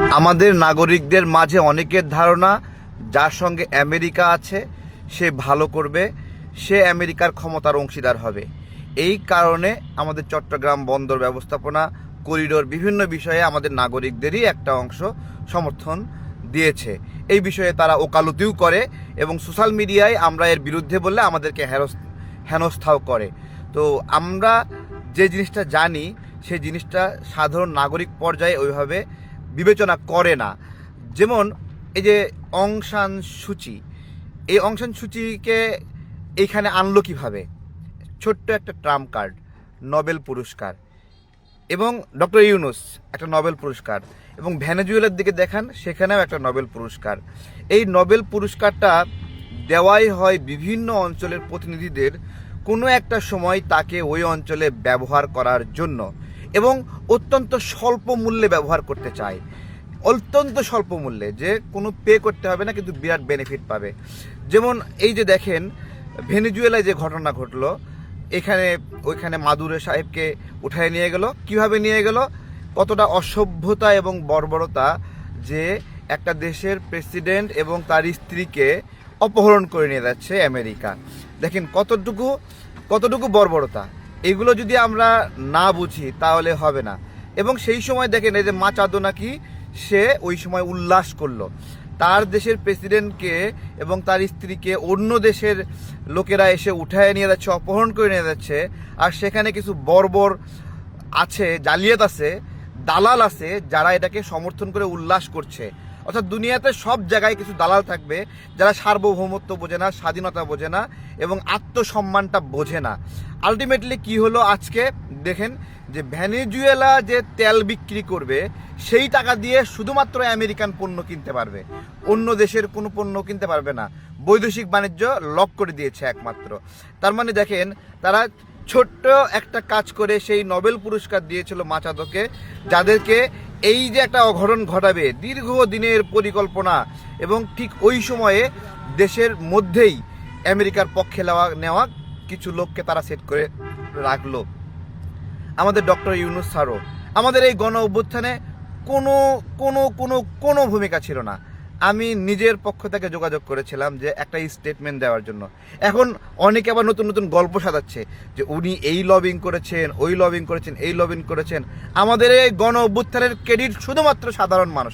আমাদের নাগরিকদের মাঝে অনেকের ধারণা যার সঙ্গে আমেরিকা আছে সে ভালো করবে, সে আমেরিকার ক্ষমতার অংশীদার হবে। এই কারণে আমাদের চট্টগ্রাম বন্দর ব্যবস্থাপনা করিডোর বিভিন্ন বিষয়ে আমাদের নাগরিকদেরই একটা অংশ সমর্থন দিয়েছে। এই বিষয়ে তারা ওকালতিও করে এবং সোশ্যাল মিডিয়ায় আমরা এর বিরুদ্ধে বললে আমাদেরকে হেনস্থাও করে। তো আমরা যে জিনিসটা জানি সেই জিনিসটা সাধারণ নাগরিক পর্যায়ে ওইভাবে বিবেচনা করে না। যেমন এই যে অং সান সুচি, এই অং সান সুচিকে এইখানে আনলো কীভাবে? ছোট্ট একটা ট্রাম্প কার্ড, নোবেল পুরস্কার, এবং ডক্টর ইউনুস একটা নোবেল পুরস্কার, এবং ভেনেজুয়েলার দিকে দেখান সেখানেও একটা নোবেল পুরস্কার। এই নোবেল পুরস্কারটা দেওয়াই হয় বিভিন্ন অঞ্চলের প্রতিনিধিদের কোনো একটা সময় তাকে ওই অঞ্চলে ব্যবহার করার জন্য, এবং অত্যন্ত স্বল্প মূল্যে ব্যবহার করতে চায়। অত্যন্ত স্বল্প মূল্যে, যে কোনো পে করতে হবে না, কিন্তু বিরাট বেনিফিট পাবে। যেমন এই যে দেখেন ভেনেজুয়েলায় যে ঘটনা ঘটলো, ওইখানে মাদুরো সাহেবকে উঠায় নিয়ে গেল। কিভাবে নিয়ে গেল? কতটা অসভ্যতা এবং বর্বরতা যে একটা দেশের প্রেসিডেন্ট এবং তার স্ত্রীকে অপহরণ করে নিয়ে যাচ্ছে আমেরিকা। দেখেন কতটুকু বর্বরতা। এগুলো যদি আমরা না বুঝি তাহলে হবে না। এবং সেই সময় দেখেন এই যে মাচাদো নাকি সে ওই সময় উল্লাস করলো, তার দেশের প্রেসিডেন্টকে এবং তার স্ত্রীকে অন্য দেশের লোকেরা এসে উঠায় নিয়ে যাচ্ছে, অপহরণ করে নিয়ে যাচ্ছে, আর সেখানে কিছু বর্বর আছে, জালিয়াত আছে, দালাল আছে যারা এটাকে সমর্থন করে উল্লাস করছে। অর্থাৎ দুনিয়াতে সব জায়গায় কিছু দালাল থাকবে যারা সার্বভৌমত্ব বোঝে না, স্বাধীনতা বোঝে না এবং আত্মসম্মানটা বোঝে না। আলটিমেটলি কি হলো আজকে দেখেন যে ভেনেজুয়েলা যে তেল বিক্রি করবে সেই টাকা দিয়ে শুধুমাত্র আমেরিকান পণ্য কিনতে পারবে, অন্য দেশের কোনো পণ্য কিনতে পারবে না। বৈদেশিক বাণিজ্য লক করে দিয়েছে একমাত্র। তার মানে দেখেন তারা ছোট্ট একটা কাজ করে সেই নোবেল পুরস্কার দিয়েছিল মাচাদোকে, যাদেরকে এই যে একটা অঘটন ঘটাবে দীর্ঘদিনের পরিকল্পনা, এবং ঠিক ওই সময়ে দেশের মধ্যেই আমেরিকার পক্ষে নেওয়া কিছু লোককে তারা সেট করে রাখলো। আমাদের ডক্টর ইউনুস স্যারও আমাদের এই গণ অভ্যুত্থানে কোনো ভূমিকা ছিল না। আমি নিজের পক্ষ থেকে যোগাযোগ করেছিলাম যে একটা স্টেটমেন্ট দেওয়ার জন্য। এখন অনেকে আবার নতুন নতুন গল্প সাজাচ্ছে যে উনি এই লবিং করেছেন, ওই লবিং করেছেন, এই লবিং করেছেন। আমাদের এই গণ অভ্যুত্থানের ক্রেডিট শুধুমাত্র সাধারণ মানুষের।